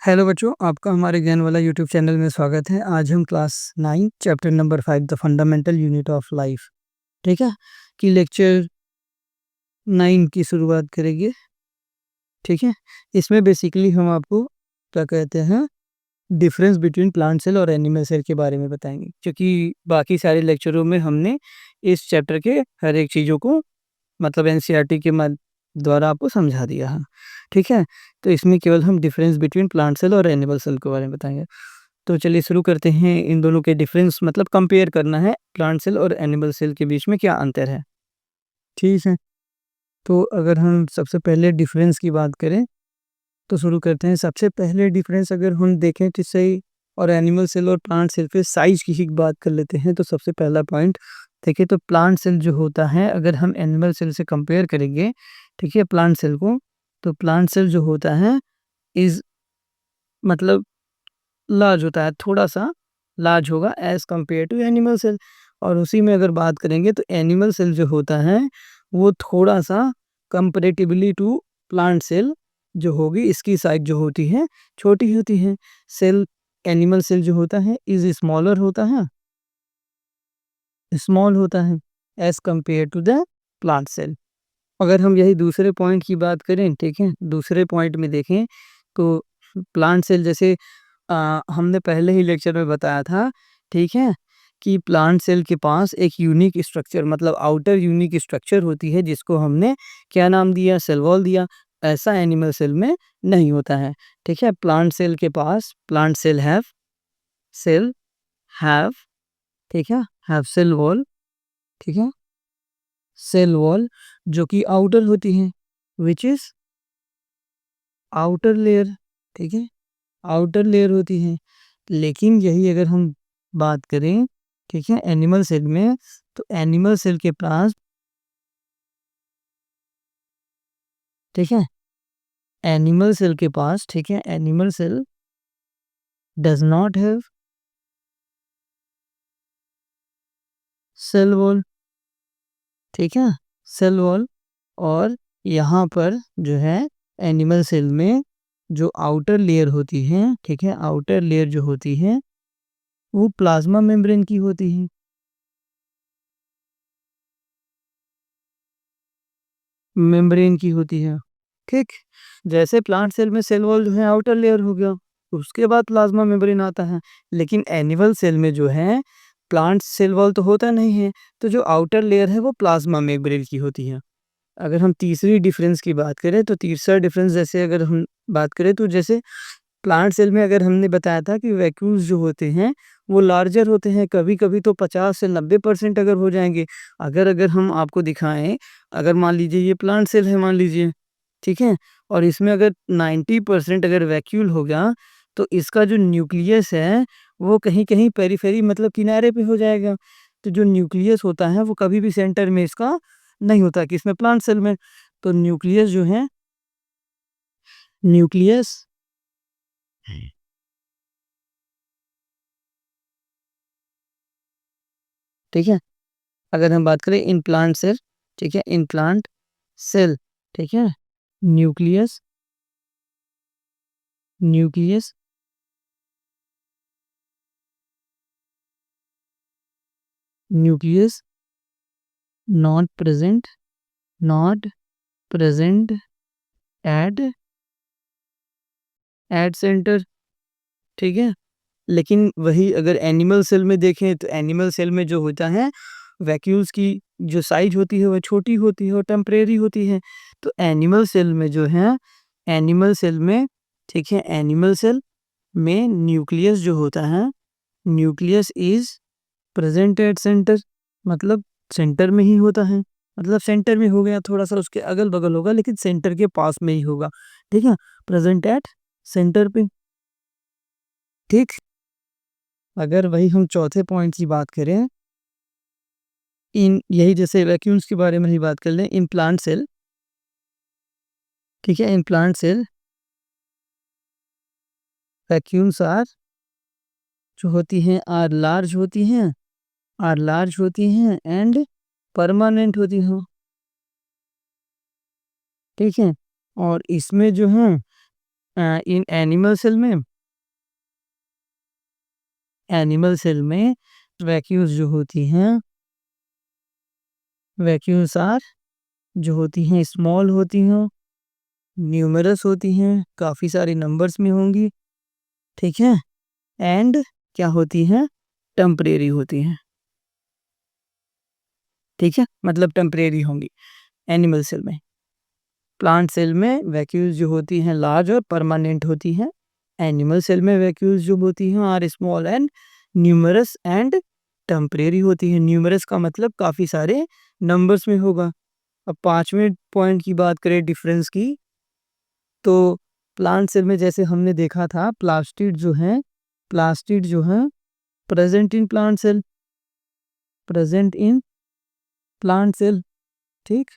Hello बच्चों, आपका हमारे ज्ञान वाला यूट्यूब चैनल में स्वागत है। आज हम class 9 chapter number 5 the fundamental unit of life, ठीक है, कि लेक्चर 9 की शुरुआत करेंगे। ठीक है, इसमें बेसिकली हम आपको क्या कहते हैं, डिफरेंस बिटवीन प्लांट सेल और एनिमल सेल के बारे में बताएंगे, क्योंकि बाकी सारे लेक्चरों में हमने इस चैप्टर के हर एक चीज़ों को मतलब एनसीईआरटी के द्वारा आपको समझा दिया है। ठीक है, तो इसमें केवल हम डिफरेंस बिटवीन प्लांट सेल और एनिमल सेल के बारे में बताएंगे। तो चलिए शुरू करते हैं। इन दोनों के डिफरेंस मतलब कंपेयर करना है, प्लांट सेल और एनिमल सेल के बीच में क्या अंतर है। ठीक है, तो अगर हम सबसे पहले डिफरेंस की बात करें तो शुरू करते हैं। सबसे पहले डिफरेंस अगर हम देखें तो सही, और एनिमल सेल और प्लांट सेल पे साइज की ही बात कर लेते हैं। तो सबसे पहला पॉइंट देखिए, तो प्लांट सेल जो होता है अगर हम एनिमल सेल से कंपेयर करेंगे, ठीक है, प्लांट सेल को, तो प्लांट सेल जो होता है इज मतलब लार्ज होता है, थोड़ा-सा लार्ज होगा as compared to animal cell. और उसी में अगर बात करेंगे तो एनिमल सेल जो होता है वो थोड़ा-सा कंपैरेटिवली टू प्लांट सेल जो होगी, इसकी साइज़ जो होती है छोटी होती है। सेल एनिमल सेल जो होता है इज़ स्मॉलर होता है, स्मॉल होता है as compared to the plant cell. अगर हम यही दूसरे पॉइंट की बात करें, ठीक है, दूसरे पॉइंट में देखें तो प्लांट सेल जैसे हमने पहले ही लेक्चर में बताया था, ठीक है, कि प्लांट सेल के पास एक यूनिक स्ट्रक्चर मतलब आउटर यूनिक स्ट्रक्चर होती है, जिसको हमने क्या नाम दिया, सेल वॉल दिया। ऐसा एनिमल सेल में नहीं होता है। ठीक है, प्लांट सेल के पास प्लांट सेल हैव, ठीक है, हैव सेल वॉल, ठीक है, सेल वॉल जो कि आउटर होती है, विच इज आउटर लेयर, ठीक है, आउटर लेयर होती है। लेकिन यही अगर हम बात करें, ठीक है, एनिमल सेल में, तो एनिमल सेल के पास, ठीक है, एनिमल सेल के पास, ठीक है, animal cell does not have cell wall, ठीक है, सेल वॉल। और यहाँ पर जो है एनिमल सेल में जो आउटर लेयर होती है, ठीक है, आउटर लेयर जो होती है वो प्लाज्मा मेम्ब्रेन की होती है, मेम्ब्रेन की होती है। ठीक, जैसे प्लांट सेल में सेल वॉल जो है आउटर लेयर हो गया, उसके बाद प्लाज्मा मेम्ब्रेन आता है। लेकिन एनिमल सेल में जो है प्लांट सेल वॉल तो होता नहीं है, तो जो आउटर लेयर है वो प्लाज्मा मेम्ब्रेन की होती है। अगर हम तीसरी डिफरेंस की बात करें तो तीसरा डिफरेंस जैसे अगर हम बात करें तो जैसे प्लांट सेल में अगर हमने बताया था कि वैक्यूल्स जो होते हैं वो लार्जर होते हैं, कभी-कभी तो 50 से 90% अगर हो जाएँगे। अगर अगर हम आपको दिखाएँ, अगर मान लीजिए ये प्लांट सेल है मान लीजिए, ठीक है? और इसमें अगर 90% अगर वैक्यूल हो गया, तो इसका जो न्यूक्लियस है वो कहीं-कहीं पेरिफेरी मतलब किनारे पे हो जाएगा। तो जो न्यूक्लियस होता है वो कभी भी सेंटर में इसका नहीं होता, किसमें, प्लांट सेल में। तो न्यूक्लियस जो है, न्यूक्लियस, ठीक है? अगर हम बात करें इन प्लांट सेल, ठीक है, इन प्लांट सेल, ठीक है, nucleus, nucleus nucleus not present, not present at at centre, ठीक है। लेकिन वही अगर एनिमल सेल में देखें तो एनिमल सेल में जो होता है वैक्यूल्स की जो साइज होती है वो छोटी होती है और टेम्परेरी होती है। तो एनिमल सेल में जो है, एनिमल सेल में, ठीक है, एनिमल सेल में न्यूक्लियस जो होता है, nucleus is present at centre, मतलब सेंटर में ही होता है। मतलब सेंटर में हो गया, थोड़ा सा उसके अगल बगल होगा लेकिन सेंटर के पास में ही होगा, ठीक है, प्रेजेंट एट सेंटर पे। ठीक, अगर वही हम चौथे पॉइंट की बात करें, इन यही जैसे वैक्यूम्स के बारे में ही बात कर लें, इन प्लांट सेल, ठीक है, in plant cell vacuoles are जो होती हैं आर लार्ज होती हैं, आर लार्ज होती हैं एंड परमानेंट होती हैं, ठीक है। और इसमें जो है इन एनिमल सेल में वैक्यूल्स जो होती हैं, वैक्यूल्स आर जो होती हैं स्मॉल होती हैं, न्यूमरस होती हैं, काफ़ी सारे नंबर्स में होंगी, ठीक है। एंड क्या होती हैं, टेम्परेरी होती हैं, ठीक है, मतलब टेम्परेरी होंगी एनिमल सेल में। प्लांट सेल में वैक्यूल्स जो होती हैं लार्ज और परमानेंट होती हैं। एनिमल सेल में वैक्यूल्स जो होती हैं are small and numerous and temporary होती हैं। न्यूमरस का मतलब काफ़ी सारे नंबर्स में होगा। अब पांचवें पॉइंट की बात करें डिफरेंस की, तो प्लांट सेल में जैसे हमने देखा था प्लास्टिड जो हैं present in plant cell, present in plant cell, ठीक,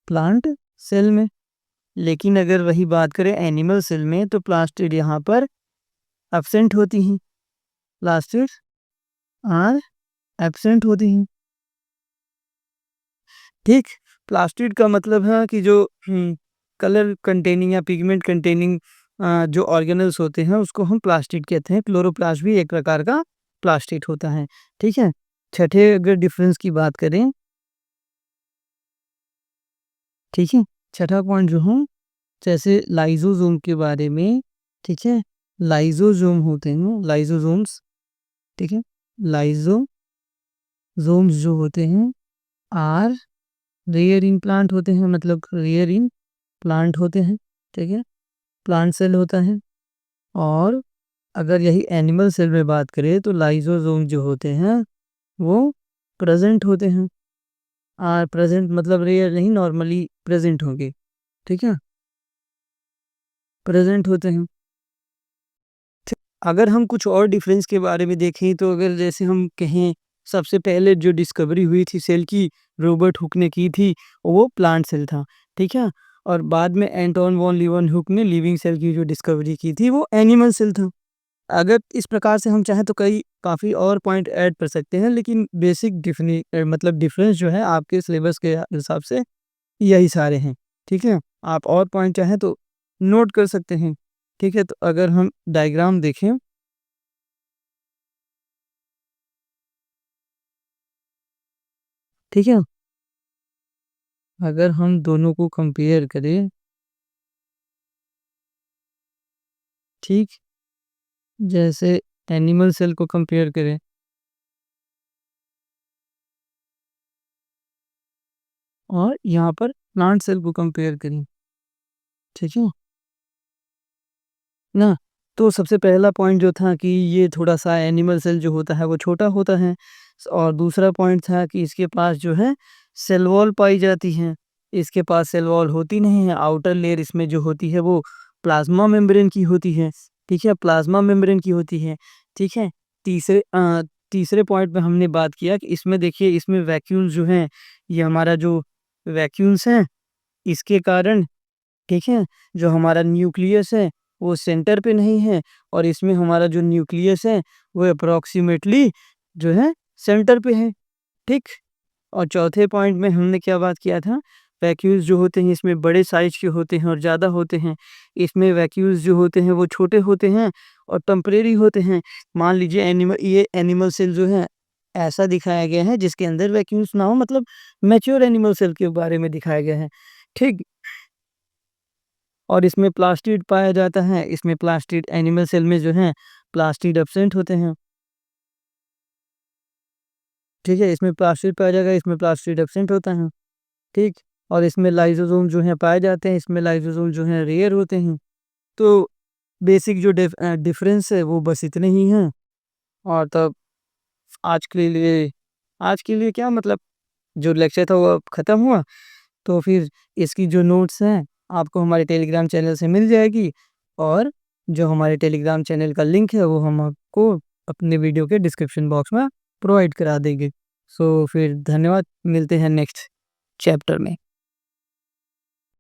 प्लांट सेल में। लेकिन अगर वही बात करें एनिमल सेल में तो प्लास्टिड यहाँ पर एब्सेंट होती हैं, प्लास्टिड आर एब्सेंट होती हैं, ठीक। प्लास्टिड का मतलब है कि जो कलर कंटेनिंग या पिगमेंट कंटेनिंग जो ऑर्गेनल्स होते हैं उसको हम प्लास्टिड कहते हैं। क्लोरोप्लास्ट भी एक प्रकार का प्लास्टिड होता है, ठीक है। छठे अगर डिफरेंस की बात करें, ठीक है, छठा पॉइंट जो हूँ जैसे लाइजोजोम के बारे में, ठीक है, लाइजोजोम होते हैं, लाइजोजोम्स, ठीक है, लाइजोजोम्स जो होते हैं आर रेयर इन प्लांट होते हैं, मतलब रेयर इन प्लांट होते हैं, ठीक है, प्लांट सेल होता है। और अगर यही एनिमल सेल में बात करें तो लाइजोजोम जो होते हैं वो प्रेजेंट होते हैं, आर प्रेजेंट मतलब रेयर नहीं, नॉर्मली प्रेजेंट होंगे, ठीक है, प्रेजेंट होते हैं। अगर हम कुछ और डिफरेंस के बारे में देखें तो अगर जैसे हम कहें सबसे पहले जो डिस्कवरी हुई थी सेल की, रॉबर्ट हुक ने की थी, वो प्लांट सेल था, ठीक है। और बाद में एंटोन वॉन लीवन-हुक ने लिविंग सेल की जो डिस्कवरी की थी वो एनिमल सेल था। अगर इस प्रकार से हम चाहें तो कई काफ़ी और पॉइंट ऐड कर सकते हैं, लेकिन बेसिक मतलब डिफरेंस जो है आपके सिलेबस के हिसाब से यही सारे हैं, ठीक है। आप और पॉइंट चाहें तो नोट कर सकते हैं, ठीक है। तो अगर हम डायग्राम देखें, ठीक है, अगर हम दोनों को कंपेयर करें, ठीक, जैसे एनिमल सेल को कंपेयर करें और यहाँ पर प्लांट सेल को कंपेयर करें, ठीक है ना। तो सबसे पहला पॉइंट जो था कि ये थोड़ा सा एनिमल सेल जो होता है वो छोटा होता है, और दूसरा पॉइंट था कि इसके पास जो है सेल वॉल पाई जाती है, इसके पास सेल वॉल होती नहीं है। आउटर लेयर इसमें जो होती है वो प्लाज्मा मेम्ब्रेन की होती है, ठीक है, प्लाज्मा मेम्ब्रेन की होती है, ठीक है। तीसरे पॉइंट में हमने बात किया कि इसमें देखिए इसमें वैक्यूल्स जो हैं, ये हमारा जो वैक्यूल्स हैं इसके कारण, ठीक है, जो हमारा न्यूक्लियस है वो सेंटर पे नहीं है, और इसमें हमारा जो न्यूक्लियस है वो अप्रॉक्सीमेटली जो है सेंटर पे है, ठीक। और चौथे पॉइंट में हमने क्या बात किया था, वैक्यूल्स जो होते हैं इसमें बड़े साइज के होते हैं और ज़्यादा होते हैं, इसमें वैक्यूल्स जो होते हैं वो छोटे होते हैं और टेम्परेरी होते हैं। मान लीजिए ये एनिमल सेल जो है ऐसा दिखाया गया है जिसके अंदर वैक्यूल्स ना हो, मतलब मैच्योर एनिमल सेल के बारे में दिखाया गया है, ठीक। और इसमें प्लास्टिड पाया जाता है, इसमें प्लास्टिड एनिमल सेल में जो है प्लास्टिड एब्सेंट होते हैं, ठीक है, इसमें प्लास्टिड पाया जाएगा, इसमें प्लास्टिड एब्सेंट होता है, ठीक। और इसमें लाइसोसोम जो है पाए जाते हैं, इसमें लाइसोसोम जो है रेयर होते हैं। तो बेसिक जो डिफरेंस है वो बस इतने ही हैं। और तब आज के लिए आज के लिए क्या मतलब जो लेक्चर था वो अब ख़त्म हुआ, तो फिर इसकी जो नोट्स हैं आपको हमारे टेलीग्राम चैनल से मिल जाएगी, और जो हमारे टेलीग्राम चैनल का लिंक है वो हम आपको अपने वीडियो के डिस्क्रिप्शन बॉक्स में प्रोवाइड करा देंगे। सो फिर धन्यवाद, मिलते हैं नेक्स्ट चैप्टर में।